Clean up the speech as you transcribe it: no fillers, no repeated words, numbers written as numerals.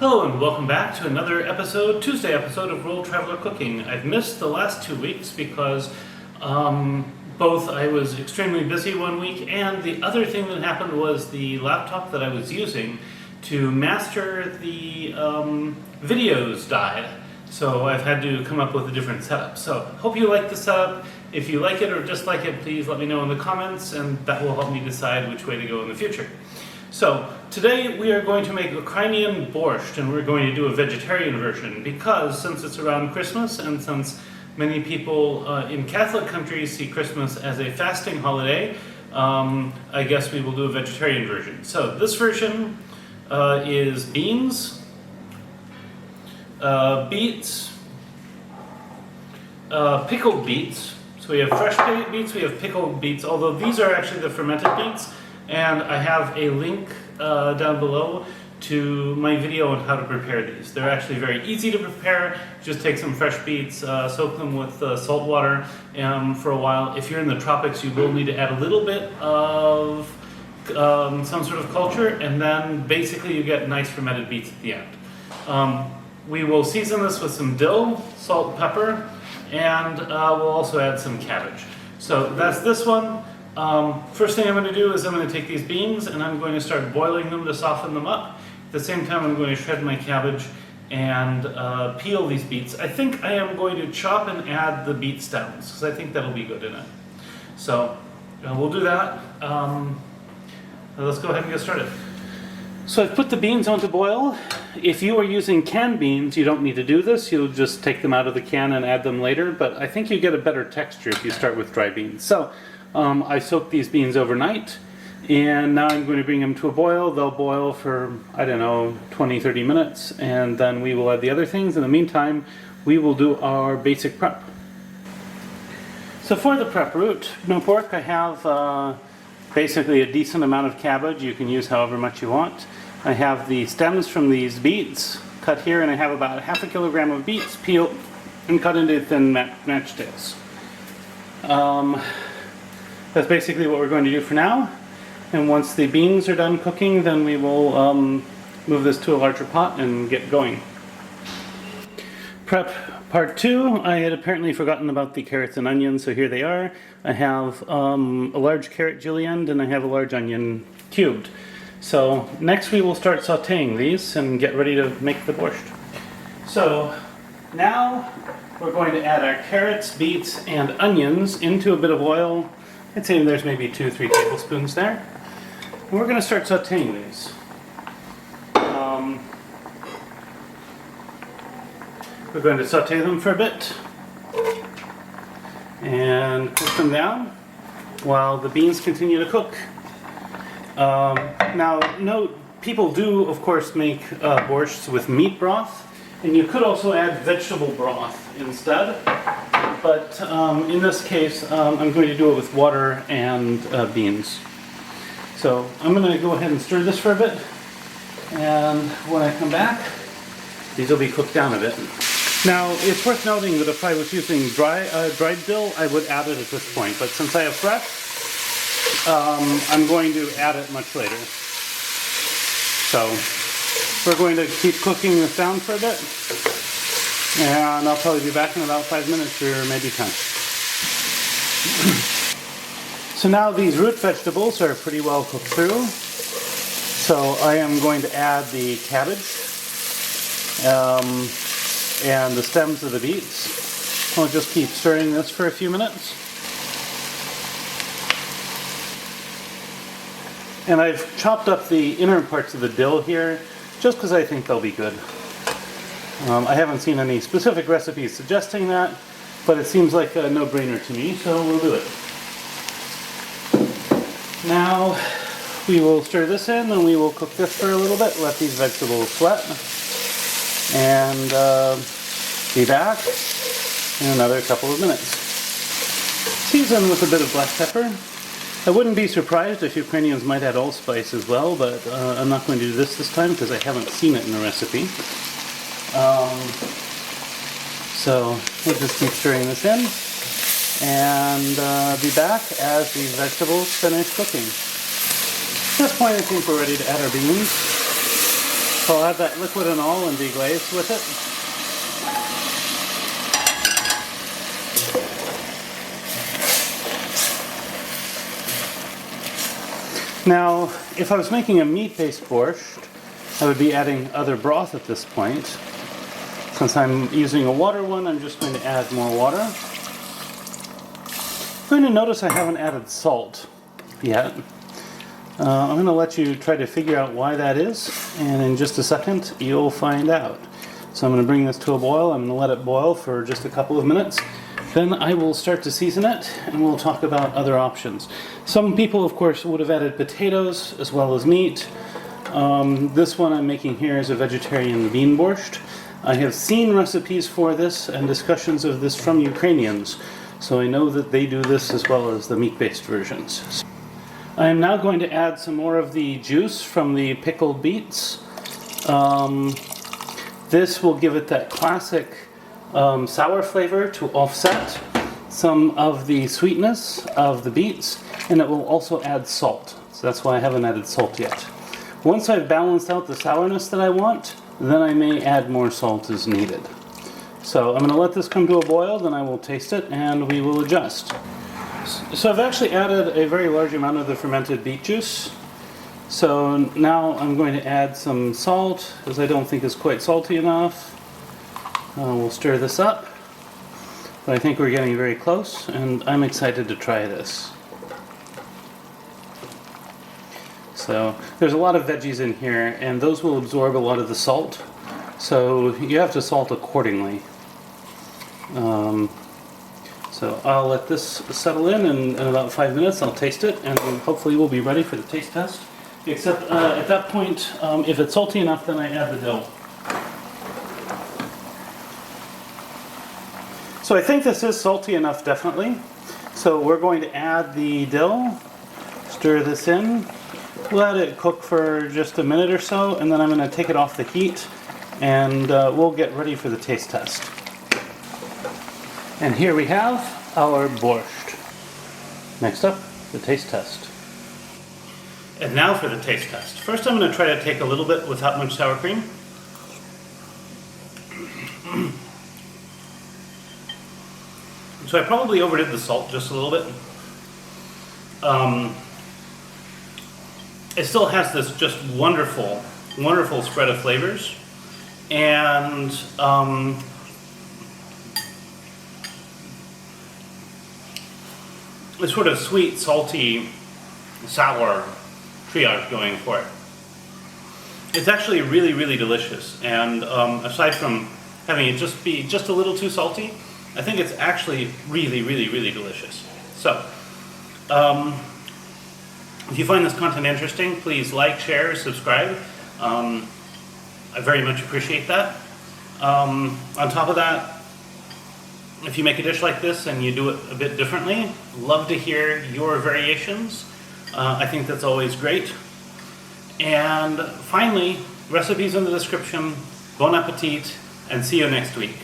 Hello and welcome back to another episode, Tuesday episode of World Traveler Cooking. I've missed the last 2 weeks because both I was extremely busy one week and the other thing that happened was the laptop that I was using to master the videos died. So I've had to come up with a different setup. So hope you like the setup. If you like it or dislike it, please let me know in the comments and that will help me decide which way to go in the future. So today we are going to make Ukrainian borscht, and we're going to do a vegetarian version because since it's around Christmas and since many people in Catholic countries see Christmas as a fasting holiday, I guess we will do a vegetarian version. So this version is beans, beets, pickled beets. So we have fresh beets, we have pickled beets, although these are actually the fermented beets. And I have a link down below to my video on how to prepare these. They're actually very easy to prepare. Just take some fresh beets, soak them with salt water for a while. If you're in the tropics, you will need to add a little bit of some sort of culture, and then basically you get nice fermented beets at the end. We will season this with some dill, salt, pepper, and we'll also add some cabbage. So that's this one. First thing I'm going to do is I'm going to take these beans and I'm going to start boiling them to soften them up. At the same time I'm going to shred my cabbage and peel these beets. I think I am going to chop and add the beet stems because I think that'll be good in it. So we'll do that. Let's go ahead and get started. So I've put the beans on to boil. If you are using canned beans, you don't need to do this. You'll just take them out of the can and add them later, but I think you get a better texture if you start with dry beans. So I soaked these beans overnight, and now I'm going to bring them to a boil. They'll boil for, I don't know, 20-30 minutes, and then we will add the other things. In the meantime, we will do our basic prep. So for the prep route, no pork, I have basically a decent amount of cabbage. You can use however much you want. I have the stems from these beets cut here, and I have about ½ kilogram of beets peeled and cut into thin matchsticks. That's basically what we're going to do for now, and once the beans are done cooking, then we will move this to a larger pot and get going. Prep part 2, I had apparently forgotten about the carrots and onions, so here they are. I have a large carrot julienned and I have a large onion cubed. So next we will start sauteing these and get ready to make the borscht. So now we're going to add our carrots, beets, and onions into a bit of oil. I'd say there's maybe 2-3 tablespoons there. And we're going to start sauteing these. We're going to saute them for a bit and cook them down while the beans continue to cook. Now, note, people do, of course, make borschts with meat broth, and you could also add vegetable broth instead. But in this case, I'm going to do it with water and beans. So I'm going to go ahead and stir this for a bit, and when I come back, these will be cooked down a bit. Now, it's worth noting that if I was using dried dill, I would add it at this point, but since I have fresh, I'm going to add it much later. So we're going to keep cooking this down for a bit, and I'll probably be back in about 5 minutes or maybe 10. So now these root vegetables are pretty well cooked through. So I am going to add the cabbage and the stems of the beets. I'll just keep stirring this for a few minutes. And I've chopped up the inner parts of the dill here just because I think they'll be good. I haven't seen any specific recipes suggesting that, but it seems like a no-brainer to me, so we'll do it. Now we will stir this in and we will cook this for a little bit, let these vegetables sweat, and be back in another couple of minutes. Season with a bit of black pepper. I wouldn't be surprised if Ukrainians might add allspice as well, but I'm not going to do this time because I haven't seen it in the recipe. So we'll just keep stirring this in and be back as these vegetables finish cooking. At this point I think we're ready to add our beans. So I'll add that liquid and all and deglaze with it. Now, if I was making a meat-based borscht, I would be adding other broth at this point. Since I'm using a water one, I'm just going to add more water. You're going to notice I haven't added salt yet. I'm going to let you try to figure out why that is, and in just a second you'll find out. So I'm going to bring this to a boil. I'm going to let it boil for just a couple of minutes. Then I will start to season it, and we'll talk about other options. Some people, of course, would have added potatoes as well as meat. This one I'm making here is a vegetarian bean borscht. I have seen recipes for this and discussions of this from Ukrainians, so I know that they do this as well as the meat-based versions. I am now going to add some more of the juice from the pickled beets. This will give it that classic sour flavor to offset some of the sweetness of the beets, and it will also add salt. So that's why I haven't added salt yet. Once I've balanced out the sourness that I want, then I may add more salt as needed. So I'm going to let this come to a boil, then I will taste it and we will adjust. So I've actually added a very large amount of the fermented beet juice. So now I'm going to add some salt, because I don't think it's quite salty enough. We'll stir this up, but I think we're getting very close, and I'm excited to try this. So there's a lot of veggies in here, and those will absorb a lot of the salt, so you have to salt accordingly. So I'll let this settle in about 5 minutes. I'll taste it, and hopefully we'll be ready for the taste test. Except at that point, if it's salty enough, then I add the dill. So I think this is salty enough, definitely. So we're going to add the dill, stir this in, let it cook for just a minute or so, and then I'm going to take it off the heat, and we'll get ready for the taste test. And here we have our borscht. Next up, the taste test. And now for the taste test. First I'm going to try to take a little bit without much sour cream. So I probably overdid the salt just a little bit. It still has this just wonderful, wonderful spread of flavors. And a sort of sweet, salty, sour triage going for it. It's actually really, really delicious, and aside from having it just be just a little too salty, I think it's actually really, really, really delicious. So, if you find this content interesting, please like, share, subscribe. I very much appreciate that. On top of that, if you make a dish like this and you do it a bit differently, love to hear your variations. I think that's always great. And finally, recipes in the description. Bon appetit, and see you next week.